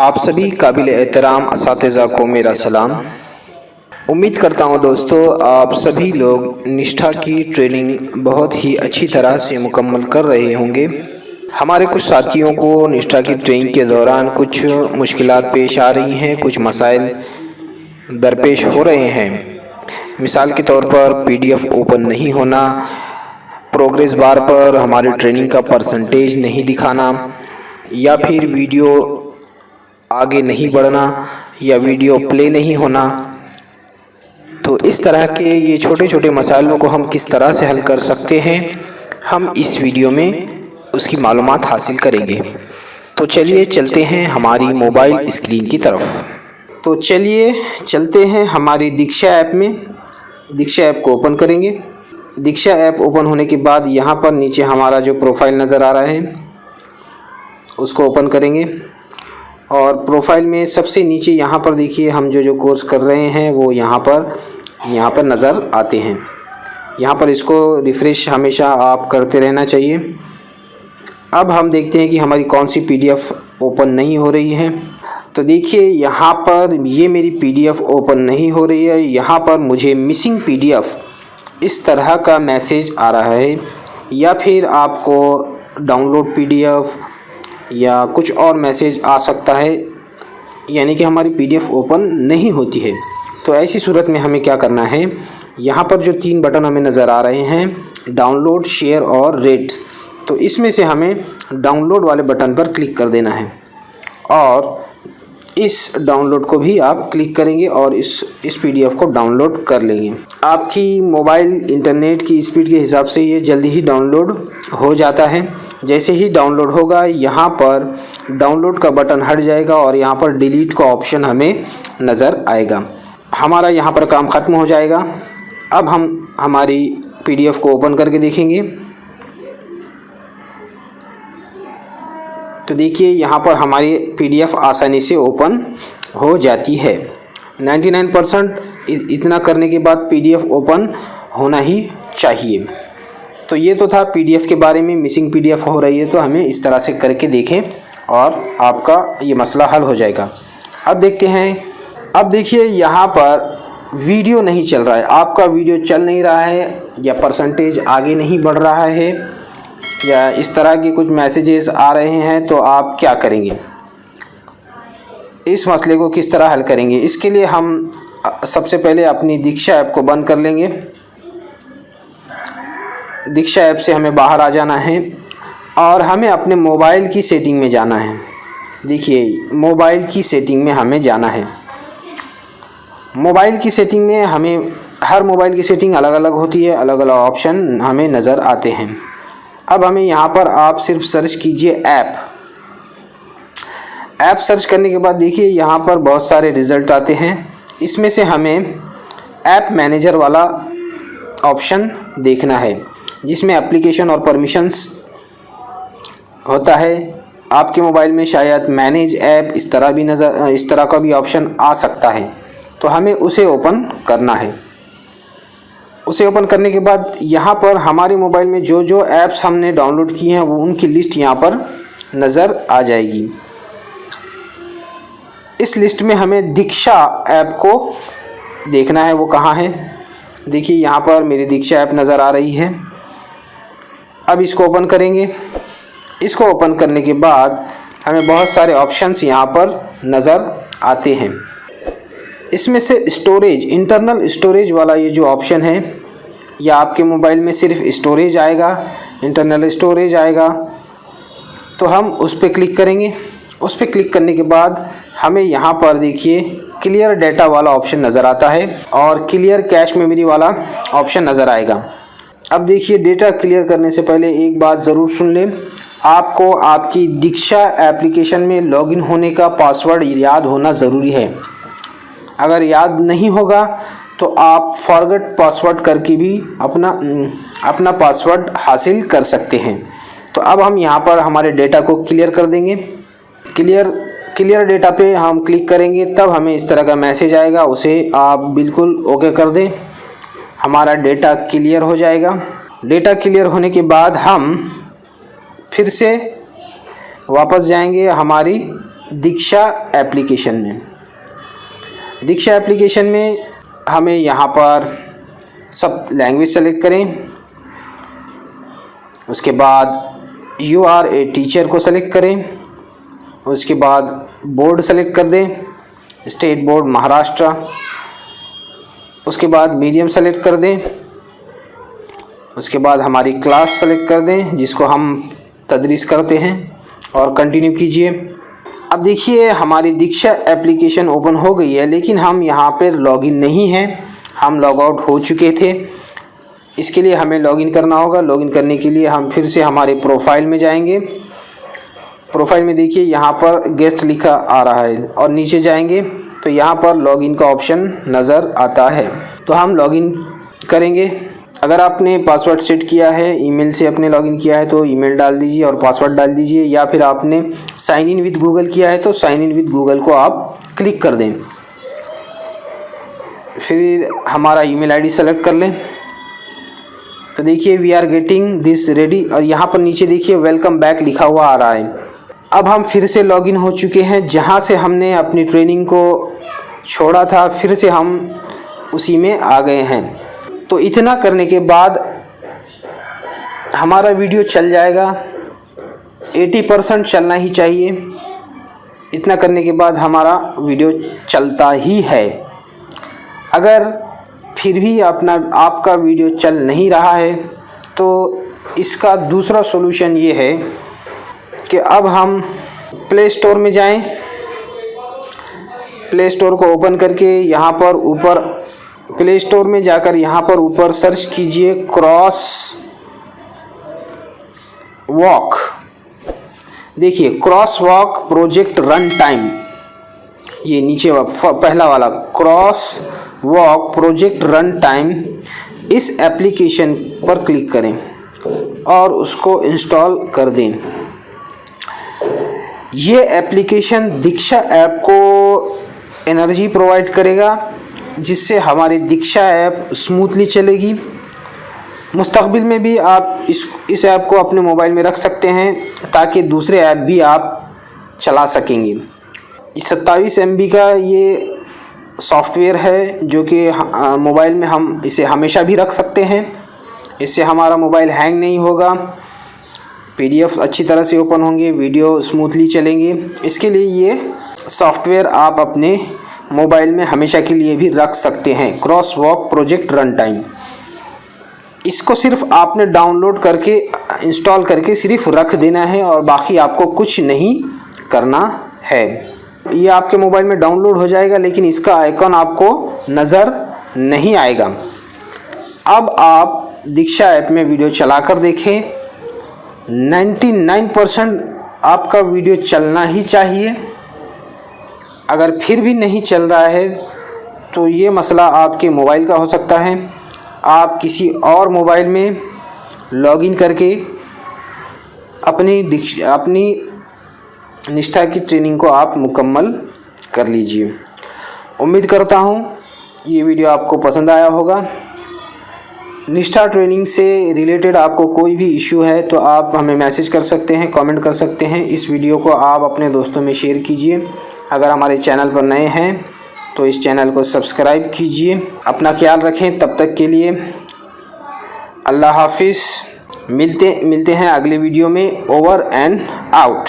आप सभी काबिल एहतराम असातिज़ा को मेरा सलाम। उम्मीद करता हूँ दोस्तों आप सभी लोग निष्ठा की ट्रेनिंग बहुत ही अच्छी तरह से मुकम्मल कर रहे होंगे। हमारे कुछ साथियों को निष्ठा की ट्रेनिंग के दौरान कुछ मुश्किलात पेश आ रही हैं, कुछ मसाइल दरपेश हो रहे हैं। मिसाल के तौर पर PDF ओपन नहीं होना, प्रोग्रेस बार पर हमारी ट्रेनिंग का परसेंटेज नहीं दिखाना, या फिर वीडियो आगे नहीं बढ़ना, या वीडियो प्ले नहीं होना। तो इस तरह के ये छोटे छोटे मसाइलों को हम किस तरह से हल कर सकते हैं, हम इस वीडियो में उसकी मालूमात हासिल करेंगे। तो चलिए चलते हैं हमारी मोबाइल स्क्रीन की तरफ। तो चलिए चलते हैं हमारी दीक्षा ऐप में। दीक्षा ऐप को ओपन करेंगे। दीक्षा ऐप ओपन होने के बाद यहाँ पर नीचे हमारा जो प्रोफाइल नज़र आ रहा है उसको ओपन करेंगे, और प्रोफाइल में सबसे नीचे यहाँ पर देखिए हम जो कोर्स कर रहे हैं वो यहाँ पर नज़र आते हैं। यहाँ पर इसको रिफ़्रेश हमेशा आप करते रहना चाहिए। अब हम देखते हैं कि हमारी कौन सी PDF ओपन नहीं हो रही है। तो देखिए यहाँ पर ये मेरी PDF ओपन नहीं हो रही है। यहाँ पर मुझे मिसिंग PDF इस तरह का मैसेज आ रहा है, या फिर आपको डाउनलोड PDF या कुछ और मैसेज आ सकता है, यानी कि हमारी PDF ओपन नहीं होती है। तो ऐसी सूरत में हमें क्या करना है, यहाँ पर जो 3 बटन हमें नज़र आ रहे हैं, डाउनलोड, शेयर और रेट, तो इसमें से हमें डाउनलोड वाले बटन पर क्लिक कर देना है, और इस डाउनलोड को भी आप क्लिक करेंगे और इस PDF को डाउनलोड कर लेंगे। आपकी मोबाइल इंटरनेट की स्पीड के हिसाब से ये जल्दी ही डाउनलोड हो जाता है। जैसे ही डाउनलोड होगा यहाँ पर डाउनलोड का बटन हट जाएगा और यहाँ पर डिलीट का ऑप्शन हमें नज़र आएगा। हमारा यहाँ पर काम ख़त्म हो जाएगा। अब हम हमारी PDF को ओपन करके देखेंगे। तो देखिए यहाँ पर हमारी PDF आसानी से ओपन हो जाती है। 99% इतना करने के बाद PDF ओपन होना ही चाहिए। तो ये तो था PDF के बारे में। मिसिंग PDF हो रही है तो हमें इस तरह से करके देखें और आपका ये मसला हल हो जाएगा। अब देखते हैं। अब देखिए यहाँ पर वीडियो नहीं चल रहा है, आपका वीडियो चल नहीं रहा है, या परसेंटेज आगे नहीं बढ़ रहा है, या इस तरह के कुछ मैसेजेस आ रहे हैं, तो आप क्या करेंगे, इस मसले को किस तरह हल करेंगे। इसके लिए हम सबसे पहले अपनी दीक्षा ऐप को बंद कर लेंगे। दीक्षा ऐप से हमें बाहर आ जाना है और हमें अपने मोबाइल की सेटिंग में जाना है। देखिए मोबाइल की सेटिंग में हमें जाना है। मोबाइल की सेटिंग में हमें, हर मोबाइल की सेटिंग अलग अलग होती है, अलग अलग ऑप्शन हमें नज़र आते हैं। अब हमें यहाँ पर आप सिर्फ सर्च कीजिए ऐप सर्च करने के बाद देखिए यहाँ पर बहुत सारे रिज़ल्ट आते हैं। इसमें से हमें ऐप मैनेजर वाला ऑप्शन देखना है, जिसमें एप्लीकेशन और परमिशंस होता है। आपके मोबाइल में शायद मैनेज ऐप इस तरह का भी ऑप्शन आ सकता है, तो हमें उसे ओपन करना है। उसे ओपन करने के बाद यहाँ पर हमारे मोबाइल में जो ऐप्स हमने डाउनलोड किए हैं वो उनकी लिस्ट यहाँ पर नज़र आ जाएगी। इस लिस्ट में हमें दीक्षा ऐप को देखना है, वो कहाँ है। देखिए यहाँ पर मेरी दीक्षा ऐप नज़र आ रही है। अब इसको ओपन करेंगे। इसको ओपन करने के बाद हमें बहुत सारे ऑप्शंस यहाँ पर नज़र आते हैं। इसमें से स्टोरेज, इंटरनल स्टोरेज वाला ये जो ऑप्शन है, या आपके मोबाइल में सिर्फ स्टोरेज आएगा, इंटरनल स्टोरेज आएगा, तो हम उस पर क्लिक करेंगे। उस पर क्लिक करने के बाद हमें यहाँ पर देखिए क्लियर डाटा वाला ऑप्शन नज़र आता है और क्लियर कैश मेमोरी वाला ऑप्शन नज़र आएगा। अब देखिए डेटा क्लियर करने से पहले एक बात ज़रूर सुन लें, आपको आपकी दीक्षा एप्लीकेशन में लॉगिन होने का पासवर्ड याद होना ज़रूरी है। अगर याद नहीं होगा तो आप फॉरगेट पासवर्ड करके भी अपना पासवर्ड हासिल कर सकते हैं। तो अब हम यहाँ पर हमारे डेटा को क्लियर कर देंगे। क्लियर डेटा पे हम क्लिक करेंगे, तब हमें इस तरह का मैसेज आएगा, उसे आप बिल्कुल ओके कर दें। हमारा डेटा क्लियर हो जाएगा। डेटा क्लियर होने के बाद हम फिर से वापस जाएंगे हमारी दीक्षा एप्लीकेशन में। दीक्षा एप्लीकेशन में हमें यहाँ पर सब लैंग्वेज सेलेक्ट करें। उसके बाद यू आर ए टीचर को सेलेक्ट करें। उसके बाद बोर्ड सेलेक्ट कर दें, स्टेट बोर्ड महाराष्ट्र। उसके बाद मीडियम सेलेक्ट कर दें। उसके बाद हमारी क्लास सेलेक्ट कर दें जिसको हम तदरीस करते हैं और कंटिन्यू कीजिए। अब देखिए हमारी दीक्षा एप्लीकेशन ओपन हो गई है, लेकिन हम यहाँ पर लॉगिन नहीं हैं, हम लॉग आउट हो चुके थे। इसके लिए हमें लॉगिन करना होगा। लॉगिन करने के लिए हम फिर से हमारे प्रोफाइल में जाएंगे। प्रोफाइल में देखिए यहाँ पर गेस्ट लिखा आ रहा है और नीचे जाएंगे तो यहाँ पर लॉगिन का ऑप्शन नज़र आता है। तो हम लॉगिन करेंगे। अगर आपने पासवर्ड सेट किया है, ईमेल से अपने लॉगिन किया है तो ईमेल डाल दीजिए और पासवर्ड डाल दीजिए, या फिर आपने साइन इन विद गूगल किया है तो साइन इन विद गूगल को आप क्लिक कर दें। फिर हमारा ईमेल आईडी सेलेक्ट कर लें। तो देखिए we are getting this ready और यहाँ पर नीचे देखिए वेलकम बैक लिखा हुआ आ रहा है। अब हम फिर से लॉगिन हो चुके हैं, जहाँ से हमने अपनी ट्रेनिंग को छोड़ा था फिर से हम उसी में आ गए हैं। तो इतना करने के बाद हमारा वीडियो चल जाएगा। 80% चलना ही चाहिए। इतना करने के बाद हमारा वीडियो चलता ही है। अगर फिर भी आपका वीडियो चल नहीं रहा है तो इसका दूसरा सॉल्यूशन ये है कि अब हम प्ले स्टोर में जाएं। प्ले स्टोर को ओपन करके यहाँ पर ऊपर प्ले स्टोर में जाकर यहाँ पर ऊपर सर्च कीजिए क्रॉस वॉक। देखिए cross walk project run time, ये नीचे पहला वाला cross walk project run time, इस एप्लीकेशन पर क्लिक करें और उसको इंस्टॉल कर दें। ये एप्लीकेशन दीक्षा ऐप को एनर्जी प्रोवाइड करेगा जिससे हमारी दीक्षा ऐप स्मूथली चलेगी। मुस्तकबिल में भी आप इस ऐप को अपने मोबाइल में रख सकते हैं ताकि दूसरे ऐप भी आप चला सकेंगे। 27 MB का ये सॉफ्टवेयर है जो कि मोबाइल में हम इसे हमेशा भी रख सकते हैं। इससे हमारा मोबाइल हैंग नहीं होगा, PDF अच्छी तरह से ओपन होंगे, वीडियो स्मूथली चलेंगे। इसके लिए ये सॉफ्टवेयर आप अपने मोबाइल में हमेशा के लिए भी रख सकते हैं, cross walk project run time. इसको सिर्फ आपने डाउनलोड करके इंस्टॉल करके सिर्फ रख देना है और बाकी आपको कुछ नहीं करना है। ये आपके मोबाइल में डाउनलोड हो जाएगा लेकिन इसका आइकॉन आपको नज़र नहीं आएगा। अब आप दीक्षा ऐप में वीडियो चलाकर देखें। 99% आपका वीडियो चलना ही चाहिए। अगर फिर भी नहीं चल रहा है तो ये मसला आपके मोबाइल का हो सकता है। आप किसी और मोबाइल में लॉगिन करके अपनी निष्ठा की ट्रेनिंग को आप मुकम्मल कर लीजिए। उम्मीद करता हूँ ये वीडियो आपको पसंद आया होगा। निष्ठा ट्रेनिंग से रिलेटेड आपको कोई भी इशू है तो आप हमें मैसेज कर सकते हैं, कमेंट कर सकते हैं। इस वीडियो को आप अपने दोस्तों में शेयर कीजिए। अगर हमारे चैनल पर नए हैं तो इस चैनल को सब्सक्राइब कीजिए। अपना ख्याल रखें। तब तक के लिए अल्लाह हाफिज़। मिलते हैं अगले वीडियो में। Over and out.